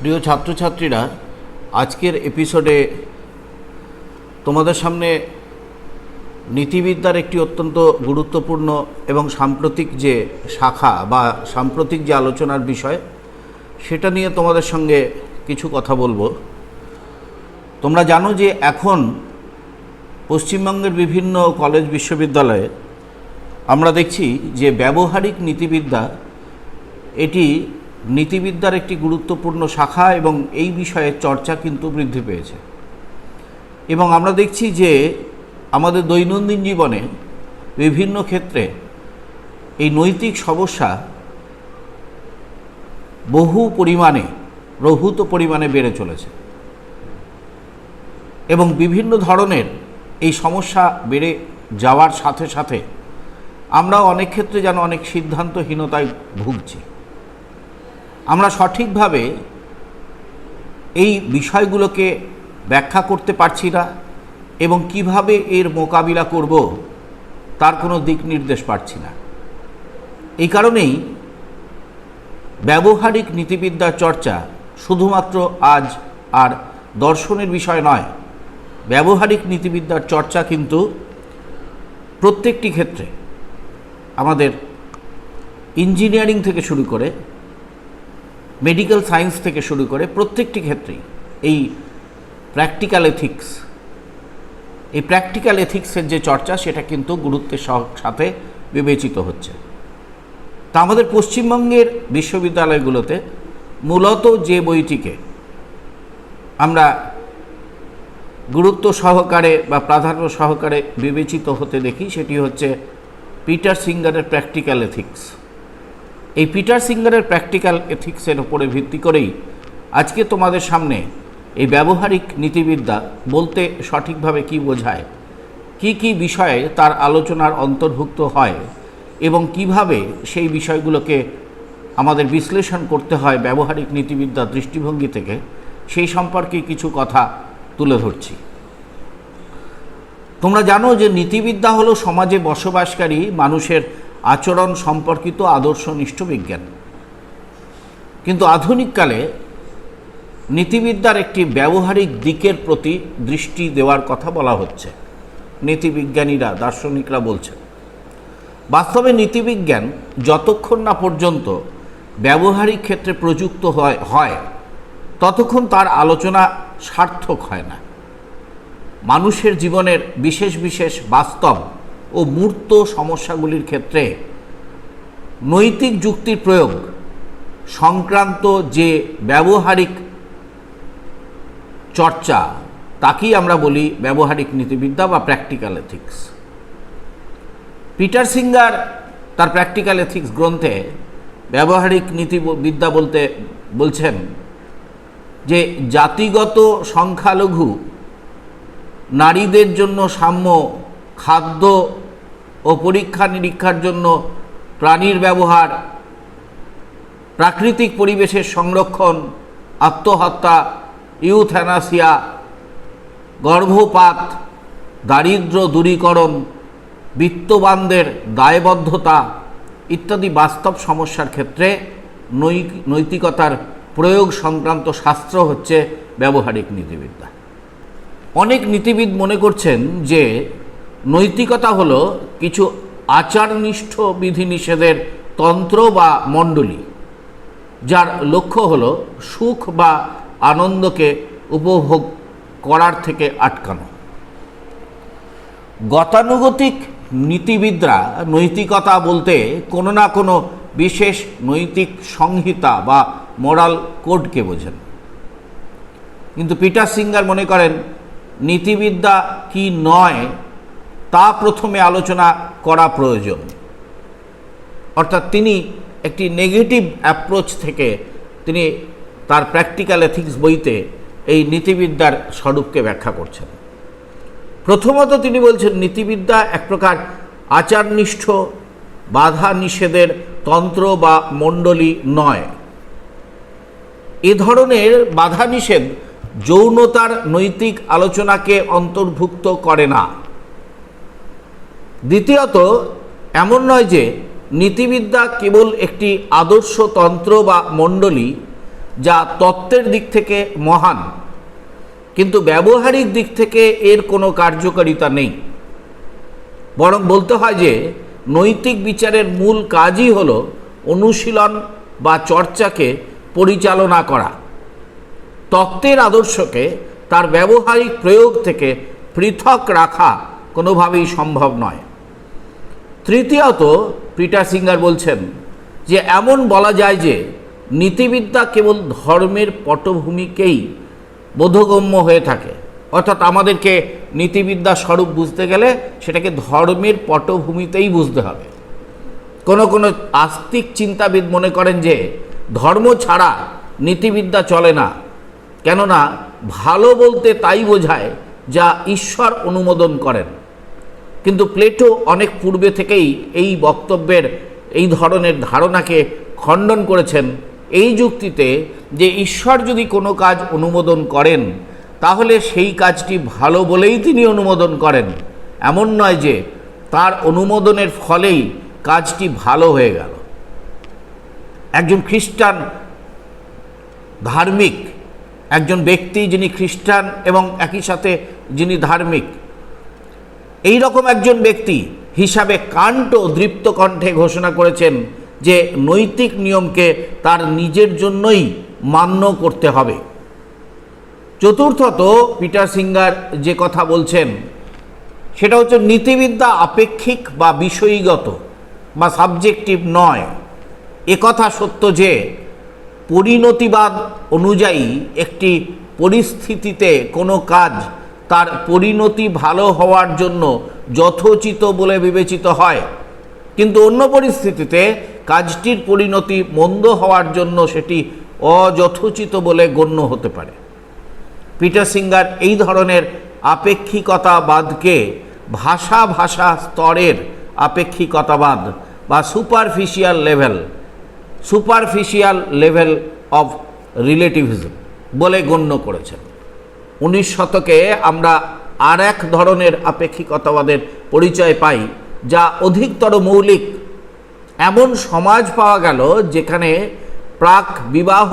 প্রিয় ছাত্রছাত্রীরা, আজকের এপিসোডে তোমাদের সামনে নীতিবিদ্যার একটি অত্যন্ত গুরুত্বপূর্ণ এবং সাম্প্রতিক যে শাখা বা সাম্প্রতিক যে আলোচনার বিষয় সেটা নিয়ে তোমাদের সঙ্গে কিছু কথা বলবো। তোমরা জানো যে এখন পশ্চিমবঙ্গের বিভিন্ন কলেজ বিশ্ববিদ্যালয়ে আমরা দেখছি যে ব্যবহারিক নীতিবিদ্যা এটি নীতিবিদ্যার একটি গুরুত্বপূর্ণ শাখা এবং এই বিষয়ে চর্চা কিন্তু বৃদ্ধি পেয়েছে। এবং আমরা দেখছি যে আমাদের দৈনন্দিন জীবনে বিভিন্ন ক্ষেত্রে এই নৈতিক সমস্যা প্রভূত পরিমাণে বেড়ে চলেছে এবং বিভিন্ন ধরনের এই সমস্যা বেড়ে যাওয়ার সাথে সাথে আমরাও অনেক ক্ষেত্রে যেন অনেক সিদ্ধান্তহীনতায় ভুগছি। আমরা সঠিকভাবে এই বিষয়গুলোকে ব্যাখ্যা করতে পারছি না এবং কিভাবে এর মোকাবিলা করব তার কোনো দিক নির্দেশ পাচ্ছি না। এই কারণেই ব্যবহারিক নীতিবিদ্যার চর্চা শুধুমাত্র আজ আর দর্শনের বিষয় নয়। ব্যবহারিক নীতিবিদ্যার চর্চা কিন্তু প্রত্যেকটি ক্ষেত্রে, আমাদের ইঞ্জিনিয়ারিং থেকে শুরু করে মেডিকেল সায়েন্স থেকে শুরু করে প্রত্যেকটি ক্ষেত্রেই এই প্র্যাকটিক্যাল এথিক্সের যে চর্চা সেটা কিন্তু গুরুত্বের সাথে বিবেচিত হচ্ছে। তা আমাদের পশ্চিমবঙ্গের বিশ্ববিদ্যালয়গুলোতে মূলত যে বইটিকে আমরা গুরুত্ব সহকারে বা প্রাধান্য সহকারে বিবেচিত হতে দেখি সেটি হচ্ছে পিটার সিঙ্গারের প্র্যাকটিক্যাল এথিক্স। এই পিটার সিঙ্গারের প্র্যাকটিক্যাল এথিক্সের উপরে ভিত্তি করেই আজকে তোমাদের সামনে এই ব্যবহারিক নীতিবিদ্যা বলতে সঠিকভাবে কি বোঝায়, কি বিষয়ে তার আলোচনার অন্তর্ভুক্ত হয় এবং কিভাবে সেই বিষয়গুলোকে আমাদের বিশ্লেষণ করতে হয় ব্যবহারিক নীতিবিদ্যার দৃষ্টিভঙ্গি থেকে, সেই সম্পর্কে কিছু কথা তুলে ধরছি। তোমরা জানো যে নীতিবিদ্যা হলো সমাজে বসবাসকারী মানুষের আচরণ সম্পর্কিত আদর্শনিষ্ঠ বিজ্ঞান। কিন্তু আধুনিককালে নীতিবিদ্যার একটি ব্যবহারিক দিকের প্রতি দৃষ্টি দেওয়ার কথা বলা হচ্ছে, নীতিবিজ্ঞানীরা, দার্শনিকরা বলছেন। বাস্তবে নীতিবিজ্ঞান যতক্ষণ না পর্যন্ত ব্যবহারিক ক্ষেত্রে প্রযুক্ত হয় ততক্ষণ তার আলোচনা সার্থক হয় না। মানুষের জীবনের বিশেষ বিশেষ বাস্তব ও মূর্ত সমস্যাগুলির ক্ষেত্রে নৈতিক যুক্তির প্রয়োগ সংক্রান্ত যে ব্যবহারিক চর্চা তাকেই আমরা বলি ব্যবহারিক নীতিবিদ্যা বা প্র্যাকটিক্যাল এথিক্স। পিটার সিঙ্গার তার প্র্যাকটিক্যাল এথিক্স গ্রন্থে ব্যবহারিক নীতিবিদ্যা বলতে বলছেন যে জাতিগত সংখ্যালঘু, নারীদের জন্য সাম্য, খাদ্য ও পরীক্ষা নিরীক্ষার জন্য প্রাণীর ব্যবহার, প্রাকৃতিক পরিবেশের সংরক্ষণ, আত্মহত্যা, ইউথ্যানাসিয়া, গর্ভপাত, দারিদ্র্য দূরীকরণ, বিত্তবানদের দায়বদ্ধতা ইত্যাদি বাস্তব সমস্যার ক্ষেত্রে নৈতিকতার প্রয়োগ সংক্রান্ত শাস্ত্র হচ্ছে ব্যবহারিক নীতিবিদ্যা। অনেক নীতিবিদ মনে করছেন যে নৈতিকতা হলো কিছু আচারনিষ্ঠ বিধিনিষেধের তন্ত্র বা মণ্ডলী, যার লক্ষ্য হলো সুখ বা আনন্দকে উপভোগ করার থেকে আটকানো। গতানুগতিক নীতিবিদরা নৈতিকতা বলতে কোনো না কোনো বিশেষ নৈতিক সংহিতা বা মোরাল কোডকে বোঝেন। কিন্তু পিটার সিঙ্গার মনে করেন নীতিবিদ্যা কি নয় তা প্রথমে আলোচনা করা প্রয়োজন। অর্থাৎ তিনি একটি নেগেটিভ অ্যাপ্রোচ থেকে তিনি তার প্র্যাকটিক্যাল এথিক্স বইতে এই নীতিবিদ্যার স্বরূপকে ব্যাখ্যা করছেন। প্রথমত তিনি বলছেন নীতিবিদ্যা এক প্রকার আচারনিষ্ঠ বাধা নিষেধের তন্ত্র বা মণ্ডলী নয়। এ ধরনের বাধা নিষেধ যৌনতার নৈতিক আলোচনাকে অন্তর্ভুক্ত করে না। দ্বিতীয়ত, এমন নয় যে নীতিবিদ্যা কেবল একটি আদর্শ তন্ত্র বা মণ্ডলী, যা তত্ত্বের দিক থেকে মহান, কিন্তু ব্যবহারিক দিক থেকে এর কোনো কার্যকারিতা নেই। বরং বলতে হয় যে নৈতিক বিচারের মূল কাজই হল অনুশীলন বা চর্চাকে পরিচালনা করা। তত্ত্বের আদর্শকে তার ব্যবহারিক প্রয়োগ থেকে পৃথক রাখা কোনোভাবেই সম্ভব নয়। তৃতীয়ত, পিটার সিঙ্গার বলছেন যে এমন বলা যায় যে নীতিবিদ্যা কেবল ধর্মের পটভূমিকেই বোধগম্য হয়ে থাকে, অর্থাৎ আমাদেরকে নীতিবিদ্যা স্বরূপ বুঝতে গেলে সেটাকে ধর্মের পটভূমিতেই বুঝতে হবে। কোনো কোনো আস্তিক চিন্তাবিদ মনে করেন যে ধর্ম ছাড়া নীতিবিদ্যা চলে না, কেননা ভালো বলতে তাই বোঝায় যা ঈশ্বর অনুমোদন করেন। কিন্তু প্লেটো অনেক পূর্বে থেকেই এই বক্তব্যের এই ধরনের ধারণাকে খণ্ডন করেছেন এই যুক্তিতে যে ঈশ্বর যদি কোনো কাজ অনুমোদন করেন তাহলে সেই কাজটি ভালো বলেই তিনি অনুমোদন করেন, এমন নয় যে তার অনুমোদনের ফলেই কাজটি ভালো হয়ে গেল। একজন খ্রিস্টান ধার্মিক, একজন ব্যক্তি যিনি খ্রিস্টান এবং একই সাথে যিনি ধার্মিক, এই রকম একজন ব্যক্তি হিসাবে কান্টও দৃপ্ত কণ্ঠে ঘোষণা করেছেন যে নৈতিক নিয়মকে তার নিজের জন্যই মান্য করতে হবে। চতুর্থত, পিটার সিঙ্গার যে কথা বলছেন সেটা হচ্ছে নীতিবিদ্যা আপেক্ষিক বা বিষয়ীগত বা সাবজেক্টিভ নয়। একথা সত্য যে পরিণতিবাদ অনুযায়ী একটি পরিস্থিতিতে কোনো কাজ তার পরিণতি ভালো হওয়ার জন্য যথোচিত বলে বিবেচিত হয়, কিন্তু অন্য পরিস্থিতিতে কাজটির পরিণতি মন্দ হওয়ার জন্য সেটি অযথোচিত বলে গণ্য হতে পারে। পিটার সিঙ্গার এই ধরনের আপেক্ষিকতাবাদকে ভাষা স্তরের আপেক্ষিকতাবাদ বা সুপারফিশিয়াল লেভেল অফ রিলেটিভিজম বলে গণ্য করেছেন। 19 শতকে আমরা আর এক ধরনের আপেক্ষিকতাবাদের পরিচয় পাই যা অধিকতর মৌলিক। এমন সমাজ পাওয়া গেল যেখানে প্রাক বিবাহ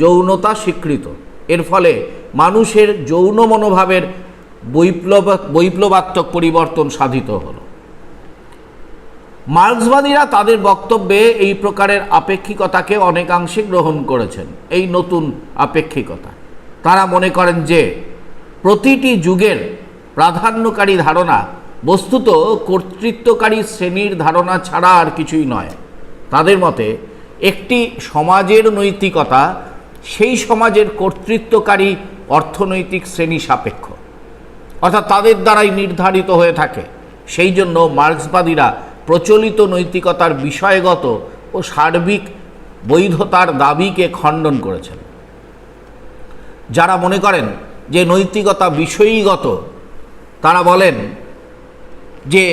যৌনতা স্বীকৃত। এর ফলে মানুষের যৌন মনোভাবের বৈপ্লবাত্মক পরিবর্তন সাধিত হল। মার্ক্সবাদীরা তাদের বক্তব্যে এই প্রকারের আপেক্ষিকতাকে অনেকাংশে গ্রহণ করেছেন। এই নতুন আপেক্ষিকতা তারা মনে করেন যে প্রতিটি যুগের প্রাধান্যকারী ধারণা বস্তুত কর্তৃত্বকারী শ্রেণীর ধারণা ছাড়া আর কিছুই নয়। তাদের মতে একটি সমাজের নৈতিকতা সেই সমাজের কর্তৃত্বকারী অর্থনৈতিক শ্রেণী সাপেক্ষ, অর্থাৎ তাদের দ্বারাই নির্ধারিত হয়ে থাকে। সেই জন্য মার্ক্সবাদীরা প্রচলিত নৈতিকতার বিষয়গত ও সার্বিক বৈধতার দাবিকে খণ্ডন করেছেন। যারা মনে করেন যে নৈতিকতা বিষয়ীগত, তারা বলেন যে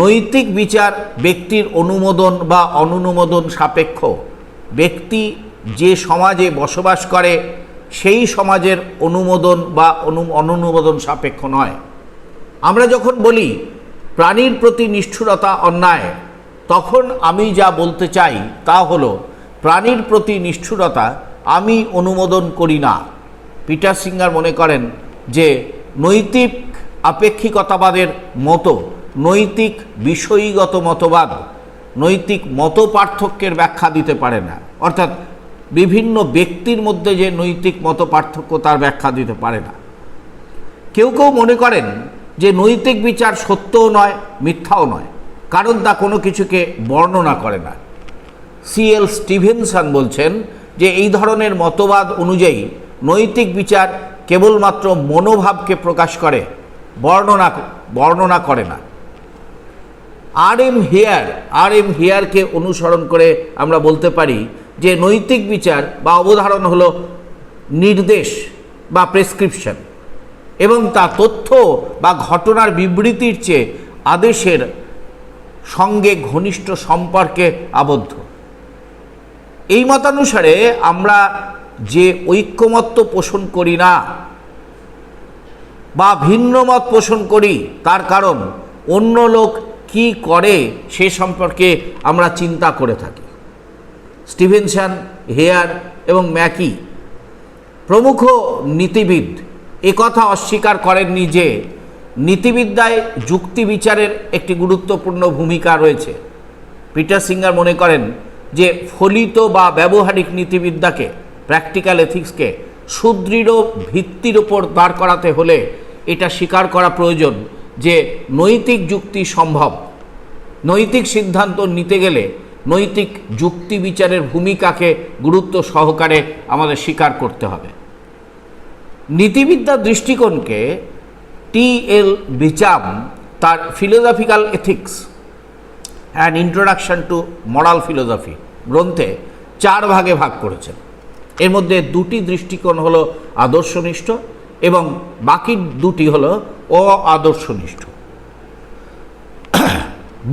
নৈতিক বিচার ব্যক্তির অনুমোদন বা অনুমোদন সাপেক্ষ। ব্যক্তি যে সমাজে বসবাস করে সেই সমাজের অনুমোদন বা অনুমোদন সাপেক্ষ নয়। আমরা যখন বলি প্রাণীর প্রতি নিষ্ঠুরতা অন্যায়, তখন আমি যা বলতে চাই তা হলো প্রাণীর প্রতি নিষ্ঠুরতা আমি অনুমোদন করি না। পিটার সিঙ্গার মনে করেন যে নৈতিক আপেক্ষিকতাবাদের মতো নৈতিক বিষয়ীগত মতবাদ নৈতিক মত পার্থক্যের ব্যাখ্যা দিতে পারে না, অর্থাৎ বিভিন্ন ব্যক্তির মধ্যে যে নৈতিক মত পার্থক্য তার ব্যাখ্যা দিতে পারে না। কেউ কেউ মনে করেন যে নৈতিক বিচার সত্যও নয় মিথ্যাও নয়, কারণ তা কোনো কিছুকে বর্ণনা করে না। C.L. স্টিভেনসন বলছেন যে এই ধরনের মতবাদ অনুযায়ী নৈতিক বিচার কেবলমাত্র মনোভাবকে প্রকাশ করে, বর্ণনা করে না। আর.এম. হেয়ারকে অনুসরণ করে আমরা বলতে পারি যে নৈতিক বিচার বা অবধারণ হলো নির্দেশ বা প্রেসক্রিপশন, এবং তা তথ্য বা ঘটনার বিবৃতির চেয়ে আদেশের সঙ্গে ঘনিষ্ঠ সম্পর্কে আবদ্ধ। এই মতানুসারে আমরা যে ঐক্যমত্য পোষণ করি না বা ভিন্ন মত পোষণ করি, তার কারণ অন্য লোক কি করে সে সম্পর্কে আমরা চিন্তা করে থাকি। স্টিভেনসন, হেয়ার এবং ম্যাকি প্রমুখ নীতিবিদ একথা অস্বীকার করেননি যে নীতিবিদ্যায় যুক্তি বিচারের একটি গুরুত্বপূর্ণ ভূমিকা রয়েছে। পিটার সিঙ্গার মনে করেন যে ফলিত বা ব্যবহারিক নীতিবিদ্যাকে, প্র্যাকটিক্যাল এথিক্সকে সুদৃঢ় ভিত্তির উপর দাঁড় করাতে হলে এটা স্বীকার করা প্রয়োজন যে নৈতিক যুক্তি সম্ভব। নৈতিক সিদ্ধান্ত নিতে গেলে নৈতিক যুক্তি বিচারের ভূমিকাকে গুরুত্ব সহকারে আমাদের স্বীকার করতে হবে। নীতিবিদ্যার দৃষ্টিকোণকে টি.এল. বিচাম তার philosophical ethics and introduction to moral philosophy গ্রন্থে 4 ভাগে ভাগ করেছেন। এর মধ্যে 2টি দৃষ্টিকোণ হলো আদর্শনিষ্ঠ এবং বাকি 2টি হলো অআদর্শনিষ্ঠ।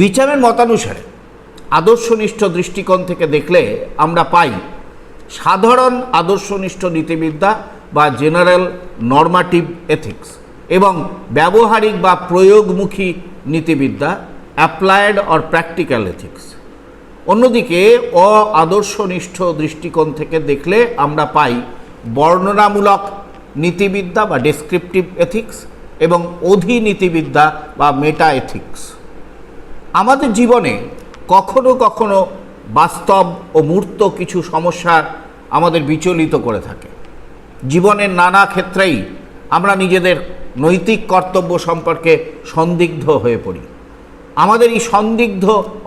বিচামের মতানুসারে আদর্শনিষ্ঠ দৃষ্টিকোণ থেকে দেখলে আমরা পাই সাধারণ আদর্শনিষ্ঠ নীতিবিদ্যা বা জেনারেল নর্মাটিভ এথিক্স এবং ব্যবহারিক বা প্রয়োগমুখী নীতিবিদ্যা অ্যাপ্লায়েড অর প্র্যাকটিক্যাল এথিক্স। অন্যদিকে অআদর্শনিষ্ঠ দৃষ্টিকোণ থেকে দেখলে আমরা পাই বর্ণনামূলক নীতিবিদ্যা বা ডেসক্রিপটিভ এথিক্স এবং অধিনীতিবিদ্যা বা মেটা এথিক্স। আমাদের জীবনে কখনো কখনো বাস্তব ও মূর্ত কিছু সমস্যা আমাদের বিচলিত করে থাকে। জীবনের নানা ক্ষেত্রেই আমরা নিজেদের নৈতিক কর্তব্য সম্পর্কে সন্দিগ্ধ হয়ে পড়ি। আমাদের এই সন্দিগ্ধ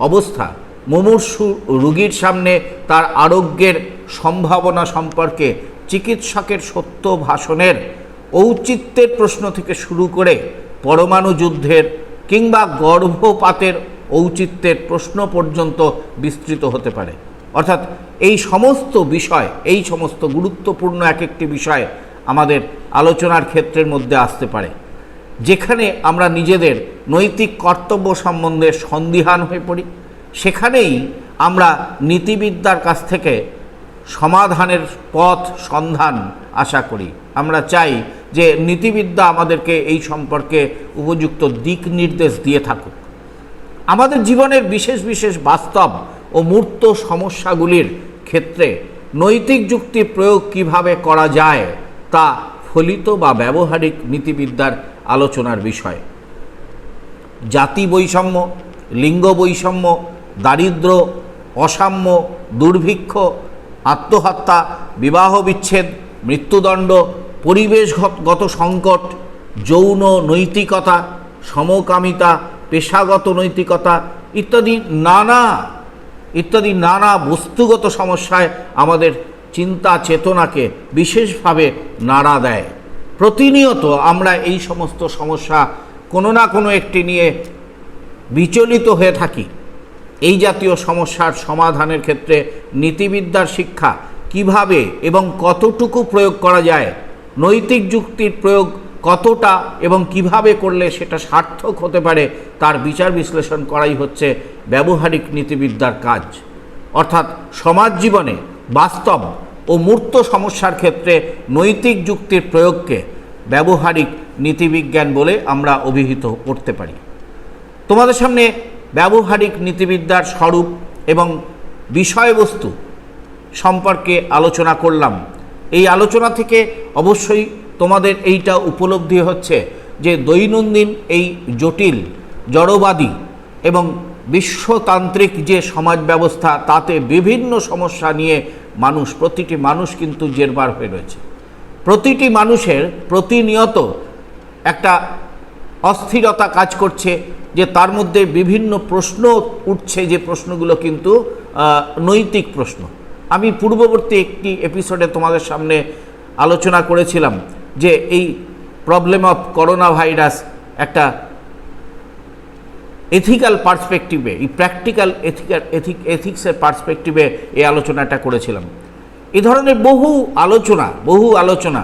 অবস্থা মুমূর্ষু রোগীর সামনে তার আরোগ্যের সম্ভাবনা সম্পর্কে চিকিৎসকের সত্য ভাষণের ঔচিত্যের প্রশ্ন থেকে শুরু করে পরমাণু যুদ্ধের কিংবা গর্ভপাতের ঔচিত্যের প্রশ্ন পর্যন্ত বিস্তৃত হতে পারে। অর্থাৎ এই সমস্ত বিষয়, এই সমস্ত গুরুত্বপূর্ণ এক একটি বিষয় আমাদের আলোচনার ক্ষেত্রের মধ্যে আসতে পারে, যেখানে আমরা নিজেদের নৈতিক কর্তব্য সম্বন্ধে সন্দিহান হয়ে পড়ি। সেখানেই আমরা নীতিবিদ্যার কাছ থেকে সমাধানের পথ সন্ধান আশা করি। আমরা চাই যে নীতিবিদ্যা আমাদেরকে এই সম্পর্কে উপযুক্ত দিক নির্দেশ দিয়ে থাকুক। আমাদের জীবনের বিশেষ বিশেষ বাস্তব ও মূর্ত সমস্যাগুলির ক্ষেত্রে নৈতিক যুক্তি প্রয়োগ কিভাবে করা যায় তা ফলিত বা ব্যবহারিক নীতিবিদ্যার আলোচনার বিষয়। জাতি বৈষম্য, লিঙ্গ বৈষম্য, দারিদ্র্য, অসাম্য, দুর্ভিক্ষ, আত্মহত্যা, বিবাহ বিচ্ছেদ, মৃত্যুদণ্ড, পরিবেশগত সংকট, যৌন নৈতিকতা, সমকামিতা, পেশাগত নৈতিকতা ইত্যাদি নানা বস্তুগত সমস্যায় আমাদের চিন্তা চেতনাকে বিশেষভাবে নাড়া দেয়। প্রতিনিয়ত আমরা এই সমস্ত সমস্যা কোনো না কোনো একটি নিয়ে বিচলিত হয়ে থাকি। এই জাতীয় সমস্যার সমাধানের ক্ষেত্রে নীতিবিদ্যার শিক্ষা কিভাবে এবং কতটুকু প্রয়োগ করা যায়, নৈতিক যুক্তির প্রয়োগ কতটা এবং কিভাবে করলে সেটা সার্থক হতে পারে তার বিচার বিশ্লেষণ করাই হচ্ছে ব্যবহারিক নীতিবিদ্যার কাজ। অর্থাৎ সমাজ জীবনে বাস্তব ও মূর্ত সমস্যার ক্ষেত্রে নৈতিক যুক্তির প্রয়োগকে ব্যবহারিক নীতিবিজ্ঞান বলে আমরা অভিহিত করতে পারি। তোমাদের সামনে ব্যবহারিক নীতিবিদ্যার স্বরূপ এবং বিষয়বস্তু সম্পর্কে আলোচনা করলাম। এই আলোচনা থেকে অবশ্যই তোমাদের এইটা উপলব্ধি হচ্ছে যে দৈনন্দিন এই জটিল জড়বাদী এবং বিশ্বতান্ত্রিক যে সমাজ ব্যবস্থা, তাতে বিভিন্ন সমস্যা নিয়ে প্রতিটি মানুষ কিন্তু জেরবার হয়ে রয়েছে। প্রতিটি মানুষের প্রতিনিয়ত একটা অস্থিরতা কাজ করছে যে তার মধ্যে বিভিন্ন প্রশ্ন উঠছে, যে প্রশ্নগুলো কিন্তু নৈতিক প্রশ্ন। আমি পূর্ববর্তী একটি এপিসোডে তোমাদের সামনে আলোচনা করেছিলাম যে এই প্রবলেম অফ করোনা ভাইরাস একটা এথিক্যাল পার্সপেক্টিভে, এই প্র্যাকটিক্যাল এথিক্সের পার্সপেক্টিভে এই আলোচনাটা করেছিলাম। এই ধরনের বহু আলোচনা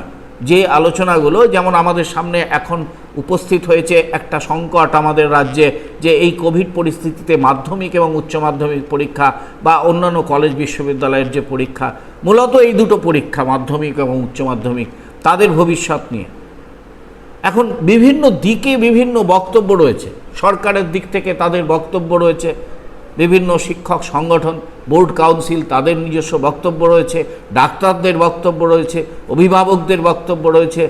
যে আলোচনাগুলো, যেমন আমাদের সামনে এখন উপস্থিত হয়েছে একটা সংকট আমাদের রাজ্যে, যে এই কোভিড পরিস্থিতিতে মাধ্যমিক এবং উচ্চ মাধ্যমিক পরীক্ষা বা অন্যান্য কলেজ বিশ্ববিদ্যালয়ের যে পরীক্ষা, মূলত এই দুটো পরীক্ষা মাধ্যমিক এবং উচ্চ মাধ্যমিক, তাদের ভবিষ্যৎ নিয়ে এখন বিভিন্ন দিকে বিভিন্ন বক্তব্য রয়েছে। সরকারের দিক থেকে তাদের বক্তব্য রয়েছে, বিভিন্ন শিক্ষক সংগঠন, বোর্ড কাউন্সিল তাদের নিজস্ব বক্তব্য রয়েছে, ডাক্তারদের বক্তব্য রয়েছে, অভিভাবকদের বক্তব্য রয়েছে,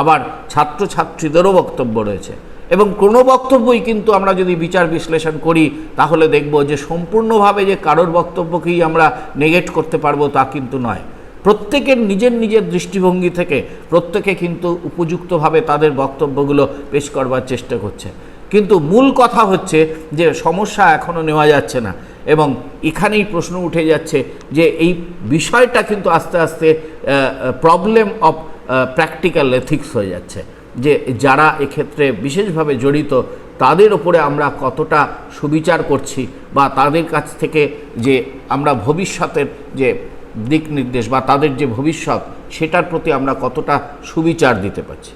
আবার ছাত্রছাত্রীদেরও বক্তব্য রয়েছে। এবং কোনো বক্তব্যই কিন্তু আমরা যদি বিচার বিশ্লেষণ করি তাহলে দেখব যে সম্পূর্ণভাবে যে কারোর বক্তব্যকেই আমরা নেগেট করতে পারবো তা কিন্তু নয়। প্রত্যেকের নিজের নিজের দৃষ্টিভঙ্গি থেকে প্রত্যেকে কিন্তু উপযুক্তভাবে তাদের বক্তব্যগুলো পেশ করবার চেষ্টা করছে। কিন্তু মূল কথা হচ্ছে যে সমস্যা এখনও নেওয়া যাচ্ছে না, এবং এখানেই প্রশ্ন উঠে যাচ্ছে যে এই বিষয়টা কিন্তু আস্তে আস্তে প্রবলেম অফ প্র্যাকটিক্যাল এথিক্স হয়ে যাচ্ছে, যে যারা এক্ষেত্রে বিশেষভাবে জড়িত তাদের ওপরে আমরা কতটা সুবিচার করছি, বা তাদের কাছ থেকে যে আমরা ভবিষ্যতের যে দিক নির্দেশ বা তাদের যে ভবিষ্যৎ সেটার প্রতি আমরা কতটা সুবিচার দিতে পারছি।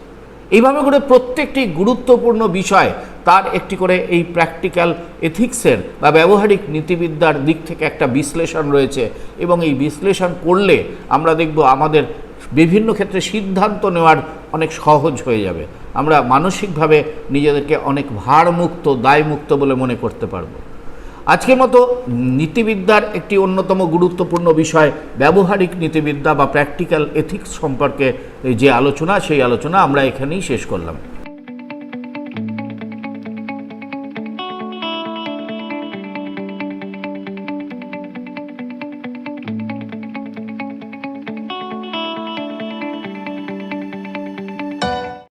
এইভাবে করে প্রত্যেকটি গুরুত্বপূর্ণ বিষয় তার একটি করে এই প্র্যাকটিক্যাল এথিক্সের বা ব্যবহারিক নীতিবিদ্যার দিক থেকে একটা বিশ্লেষণ রয়েছে, এবং এই বিশ্লেষণ করলে আমরা দেখব আমাদের বিভিন্ন ক্ষেত্রে সিদ্ধান্ত নেওয়ার অনেক সহজ হয়ে যাবে। আমরা মানসিকভাবে নিজেদেরকে অনেক ভারমুক্ত, দায়মুক্ত বলে মনে করতে পারবো। আজকের মতো নীতিবিদ্যার একটি অন্যতম গুরুত্বপূর্ণ বিষয় ব্যবহারিক নীতিবিদ্যা বা প্র্যাকটিক্যাল এথিক্স সম্পর্কে যে আলোচনা, সেই আলোচনা আমরা এখানেই শেষ করলাম।